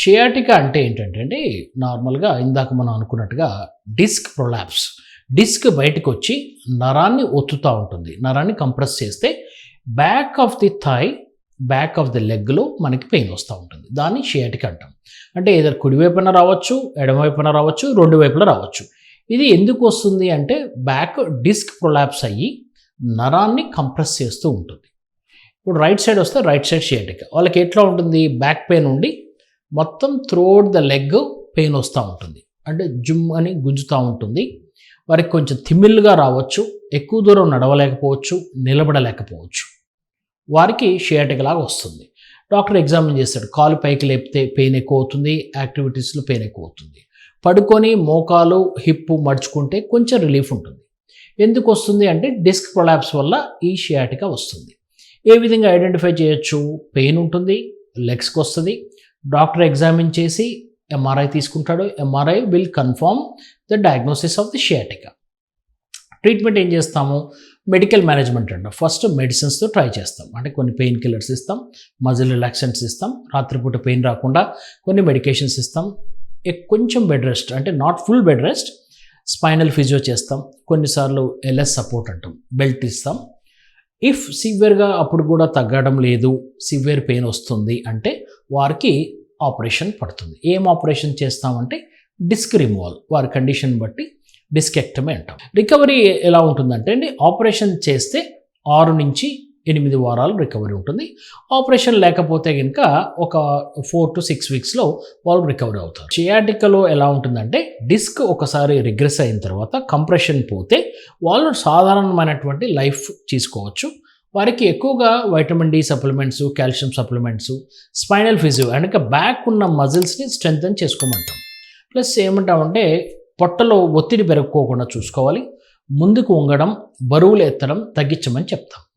Sciatica అంటే ఏంటంటే నార్మల్గా ఇందాక మనం అనుకున్నట్టుగా డిస్క్ ప్రొలాప్స్. డిస్క్ బయటకు వచ్చి నరాన్ని ఒత్తుతూ ఉంటుంది. నరాన్ని కంప్రెస్ చేస్తే back of the thigh, back of the లెగ్లో మనకి పెయిన్ వస్తూ ఉంటుంది. దాన్ని షియాటికా అంటాం. అంటే ఏదో కుడివైపున రావచ్చు, ఎడమవైపున రావచ్చు, రెండు వైపులా రావచ్చు. ఇది ఎందుకు వస్తుంది అంటే బ్యాక్ డిస్క్ ప్రొలాప్స్ అయ్యి నరాన్ని కంప్రెస్ చేస్తూ ఉంటుంది. ఇప్పుడు రైట్ సైడ్ వస్తే రైట్ సైడ్ షియాటికా. వాళ్ళకి ఎట్లా ఉంటుంది? బ్యాక్ పెయిన్ ఉండి మొత్తం త్రూఅవుట్ ద లెగ్ పెయిన్ వస్తూ ఉంటుంది. అంటే జుమ్ అని గుంజుతూ ఉంటుంది. వారికి కొంచెం తిమ్మిళ్ళుగా రావచ్చు, ఎక్కువ దూరం నడవలేకపోవచ్చు, నిలబడలేకపోవచ్చు. వారికి షియాటికా లాగా వస్తుంది. డాక్టర్ ఎగ్జామిన్ చేస్తాడు. కాలు పైకి లేపితే పెయిన్ ఎక్కువ అవుతుంది, యాక్టివిటీస్లో పెయిన్ ఎక్కువ అవుతుంది. పడుకొని మోకాలు హిప్ మడుచుకుంటే కొంచెం రిలీఫ్ ఉంటుంది. ఎందుకు వస్తుంది అంటే డిస్క్ ప్రొలాప్స్ వల్ల ఈ షియాటికా వస్తుంది. ఏ విధంగా ఐడెంటిఫై చేయొచ్చు? పెయిన్ ఉంటుంది, లెగ్స్కి వస్తుంది. డాక్టర్ ఎగ్జామిన్ చేసి ఎంఆర్ఐ తీసుకుంటాడు. MRI will confirm the diagnosis of the sciatica. Treatment ఏం చేస్తాము? మెడికల్ మేనేజ్మెంట్ అంట. ఫస్ట్ మెడిసిన్స్తో ట్రై చేస్తాం. అంటే కొన్ని పెయిన్ కిల్లర్స్ ఇస్తాం, మజిల్ రిలాక్సెంట్స్ ఇస్తాం, రాత్రిపూట పెయిన్ రాకుండా కొన్ని మెడికేషన్స్ ఇస్తాం. కొంచెం బెడ్ రెస్ట్, అంటే not full bed rest, spinal physio చేస్తాం. కొన్నిసార్లు ఎల్ఎస్ సపోర్ట్ అంటాం, బెల్ట్ ఇస్తాం. ఇఫ్ సివియర్గా అప్పుడు కూడా తగ్గడం లేదు, సివియర్ పెయిన్ వస్తుంది అంటే వారికి ఆపరేషన్ పడుతుంది. ఏం ఆపరేషన్ చేస్తామంటే డిస్క్ రిమూవల్. వారి కండిషన్ బట్టి డిస్కెక్టమీ అంటాం. రికవరీ ఎలా ఉంటుందంటే అండి, ఆపరేషన్ చేస్తే 6 నుంచి 8 వారాలు రికవరీ ఉంటుంది. ఆపరేషన్ లేకపోతే కనుక ఒక 4 to 6 వీక్స్లో వాళ్ళు రికవరీ అవుతారు. షియాటికాలో ఎలా ఉంటుందంటే డిస్క్ ఒకసారి రిగ్రెస్ అయిన తర్వాత కంప్రెషన్ పోతే వాళ్ళు సాధారణమైనటువంటి లైఫ్ తీసుకోవచ్చు. వారికి ఎక్కువగా vitamin D supplements, calcium supplements, spinal physio అంటే బ్యాక్ ఉన్న మజిల్స్ని స్ట్రెంగ్తన్ చేసుకోమంటాం. ప్లస్ ఏమంటామంటే పొట్టలో ఒత్తిడి పెరగకోకుండా చూసుకోవాలి. ముందుకు వంగడం, బరువులు ఎత్తడం తగ్గించమని చెప్తాం.